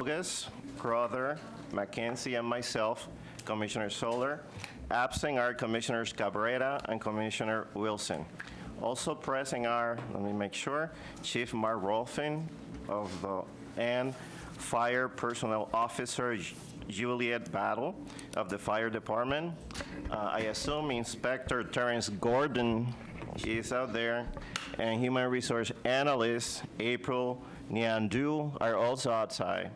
Bogus, Crowther, Mackenzie, and myself, Commissioner Soler. Absent are Commissioners Cabrera and Commissioner Wilson. Also present are, let me make sure, Chief Mark Rolfin and Fire Personnel Officer Juliet Battle of the Fire Department. I assume Inspector Terrence Gordon is out there, and Human Resource Analyst April Nyandu are also outside.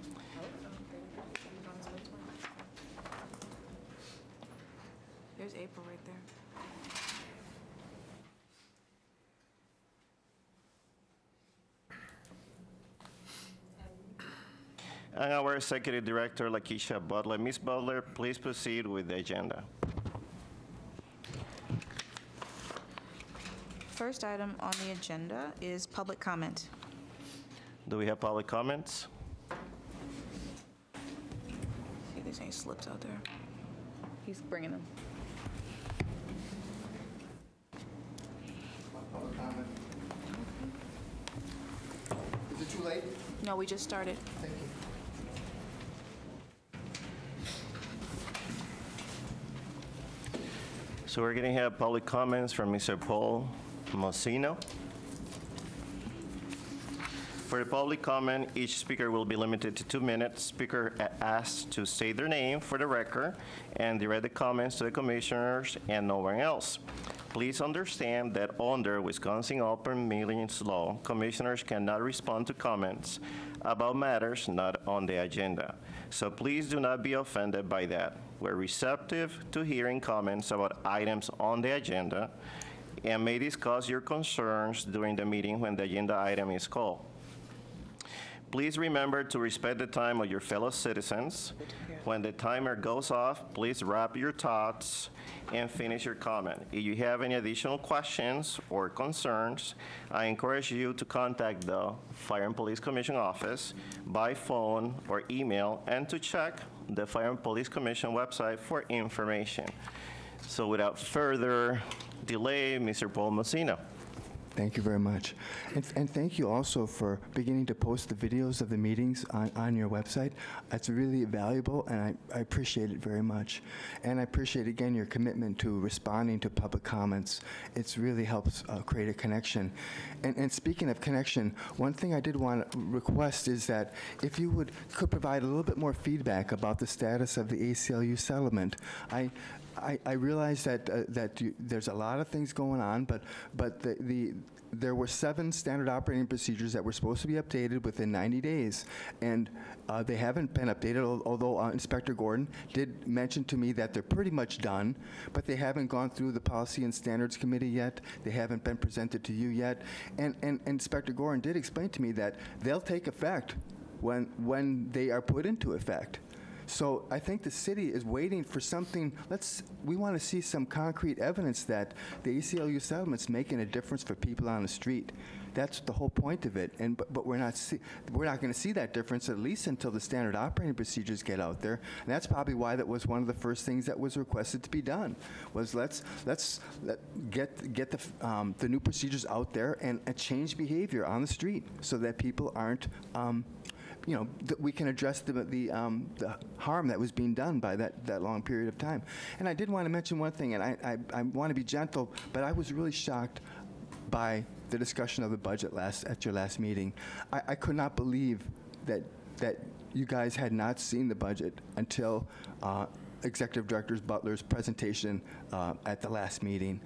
There's April right there. And our Executive Director, Lakeisha Butler. Ms. Butler, please proceed with the agenda. First item on the agenda is public comment. Do we have public comments? See if there's any slips out there. He's bringing them. Public comment. Is it too late? No, we just started. Thank you. So we're going to have public comments from Mr. Paul Mocino. For the public comment, each speaker will be limited to 2 minutes. Speaker asked to state their name for the record and direct the comments to the commissioners and no one else. Please understand that under Wisconsin Open Meetings Law, commissioners cannot respond to comments about matters not on the agenda. So please do not be offended by that. We're receptive to hearing comments about items on the agenda and may discuss your concerns during the meeting when the agenda item is called. Please remember to respect the time of your fellow citizens. When the timer goes off, please wrap your thoughts and finish your comment. If you have any additional questions or concerns, I encourage you to contact the Fire and Police Commission office by phone or email and to check the Fire and Police Commission website for information. So without further delay, Mr. Paul Mocino. Thank you very much. And thank you also for beginning to post the videos of the meetings on your website. It's really valuable, and I appreciate it very much. And I appreciate, again, your commitment to responding to public comments. It really helps create a connection. And speaking of connection, one thing I did want to request is that if you could provide a little bit more feedback about the status of the ACLU settlement. I realize that there's a lot of things going on, but there were 7 standard operating procedures that were supposed to be updated within 90 days, and they haven't been updated, although Inspector Gordon did mention to me that they're pretty much done, but they haven't gone through the Policy and Standards Committee yet. They haven't been presented to you yet, and Inspector Gordon did explain to me that they'll take effect when they are put into effect. So I think the city is waiting for something. We want to see some concrete evidence that the ACLU settlement's making a difference for people on the street. That's the whole point of it. But we're not going to see that difference at least until the standard operating procedures get out there. And that's probably why that was one of the first things that was requested to be done. Was let's get the new procedures out there and change behavior on the street so that people aren't. That we can address the harm that was being done by that long period of time. And I did want to mention one thing, and I want to be gentle, but I was really shocked by the discussion of the budget at your last meeting. I could not believe that you guys had not seen the budget until Executive Director Butler's presentation at the last meeting.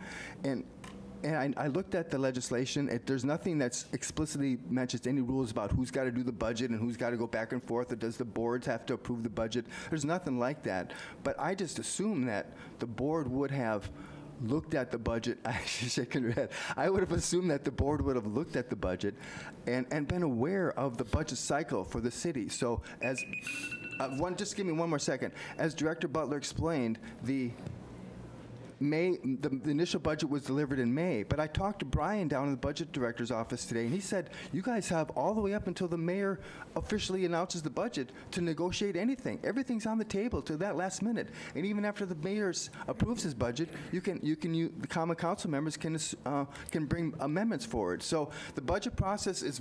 And I looked at the legislation. There's nothing that's explicitly mentions any rules about who's got to do the budget and who's got to go back and forth, or does the boards have to approve the budget. There's nothing like that. But I just assumed that the board would have looked at the budget. She's shaking her head. I would have assumed that the board would have looked at the budget and been aware of the budget cycle for the city. So just give me one more second. As Director Butler explained, the initial budget was delivered in May, but I talked to Brian down in the budget director's office today, and he said, you guys have all the way up until the mayor officially announces the budget to negotiate anything. Everything's on the table to that last minute. And even after the mayor approves his budget, the common council members can bring amendments forward. So the budget process is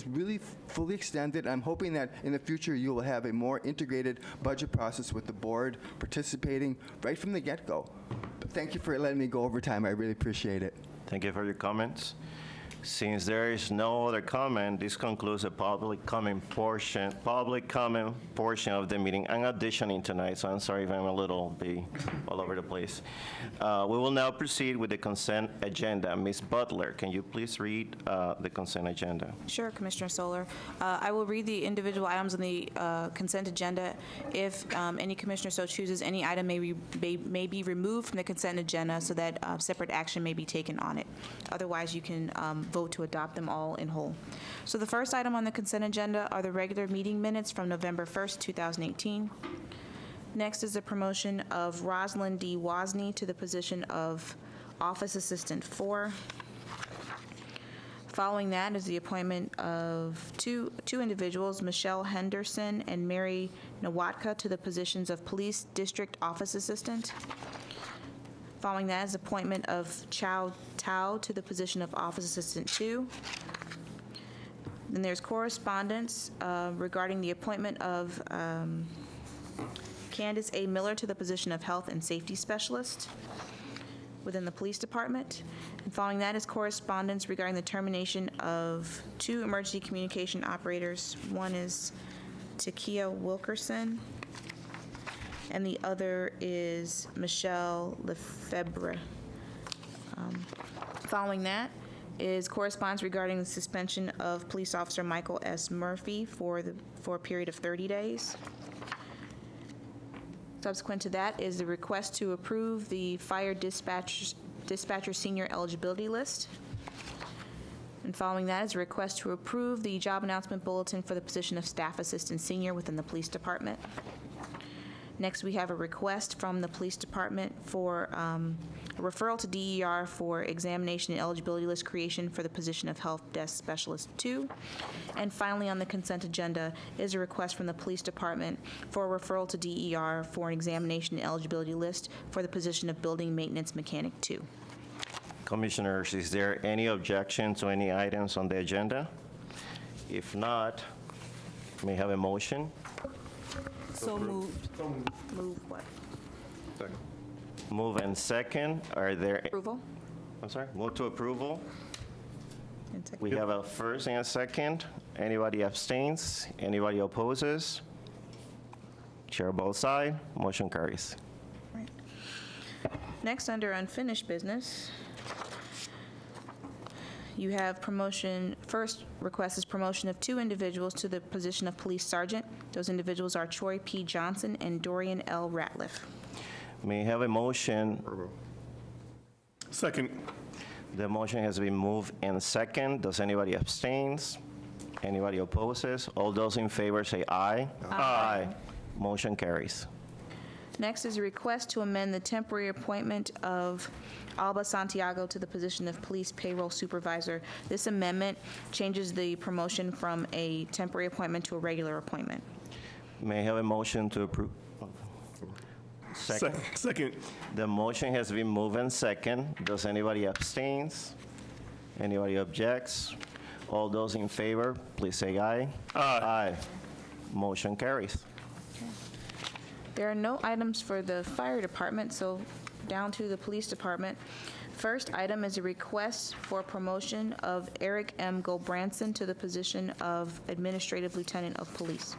really fully extended. I'm hoping that in the future you will have a more integrated budget process with the board participating right from the get-go. But thank you for letting me go over time. I really appreciate it. Thank you for your comments. Since there is no other comment, this concludes the public comment portion of the meeting. I'm auditioning tonight, so I'm sorry if I'm a little bit all over the place. We will now proceed with the consent agenda. Ms. Butler, can you please read the consent agenda? Sure, Commissioner Solar. I will read the individual items on the consent agenda. If any commissioner so chooses, any item may be removed from the consent agenda so that separate action may be taken on it. Otherwise, you can vote to adopt them all in whole. So the first item on the consent agenda are the regular meeting minutes from November 1st, 2018. Next is the promotion of Rosalind D. Wozni to the position of Office Assistant 4. Following that is the appointment of two individuals, Michelle Henderson and Mary Nawatka, to the positions of Police District Office Assistant. Following that is appointment of Chow Tao to the position of Office Assistant 2. Then there's correspondence regarding the appointment of Candace A. Miller to the position of Health and Safety Specialist within the Police Department. And following that is correspondence regarding the termination of 2 emergency communication operators. One is Takia Wilkerson, and the other is Michelle Lefebvre. Following that is correspondence regarding the suspension of Police Officer Michael S. Murphy for a period of 30 days. Subsequent to that is the request to approve the fire dispatcher senior eligibility list. And following that is a request to approve the job announcement bulletin for the position of Staff Assistant Senior within the Police Department. Next, we have a request from the Police Department for a referral to DER for examination and eligibility list creation for the position of Help Desk Specialist 2. And finally, on the consent agenda is a request from the Police Department for a referral to DER for an examination and eligibility list for the position of Building Maintenance Mechanic 2. Commissioners, is there any objection to any items on the agenda? If not, may I have a motion? So moved. Move what? Move and second. Are there, Approval? I'm sorry, move to approval? And second. We have a first and a second. Anybody abstains? Anybody opposes? Chair votes aye. Motion carries. Right. Next, under unfinished business, you have promotion. First request is promotion of 2 individuals to the position of police sergeant. Those individuals are Troy P. Johnson and Dorian L. Ratliff. May I have a motion? Second. The motion has been moved and second. Does anybody abstains? Anybody opposes? All those in favor say aye. Aye. Motion carries. Next is a request to amend the temporary appointment of Alba Santiago to the position of Police Payroll Supervisor. This amendment changes the promotion from a temporary appointment to a regular appointment. May I have a motion to approve? Second. Second. The motion has been moved and second. Does anybody abstains? Anybody objects? All those in favor, please say aye. Aye. Motion carries. There are no items for the fire department, so down to the police department. First item is a request for promotion of Eric M. Gulbranson to the position of Administrative Lieutenant of Police.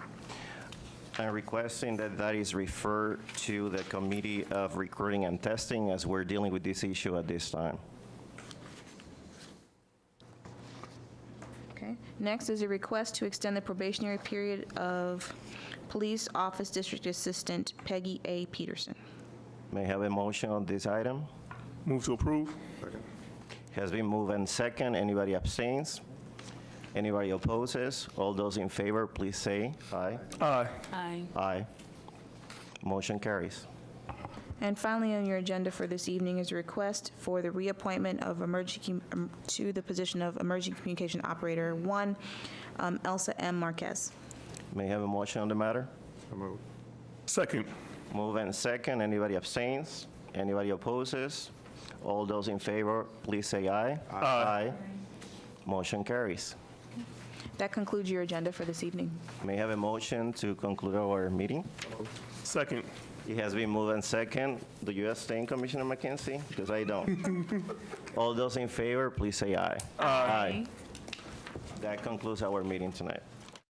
I'm requesting that that is referred to the Committee of Recruiting and Testing as we're dealing with this issue at this time. Okay. Next is a request to extend the probationary period of Police Office District Assistant Peggy A. Peterson. May I have a motion on this item? Move to approve. Has been moved and second. Anybody abstains? Anybody opposes? All those in favor, please say aye. Aye. Aye. Aye. Motion carries. And finally, on your agenda for this evening is a request for the reappointment of to the position of Emergency Communication Operator 1, Elsa M. Marquez. May I have a motion on the matter? Second. Move and second. Anybody abstains? Anybody opposes? All those in favor, please say aye. Aye. Motion carries. That concludes your agenda for this evening. May I have a motion to conclude our meeting? Second. It has been moved and second. Do you abstain, Commissioner McKenzie? Because I don't. All those in favor, please say aye. Aye. That concludes our meeting tonight.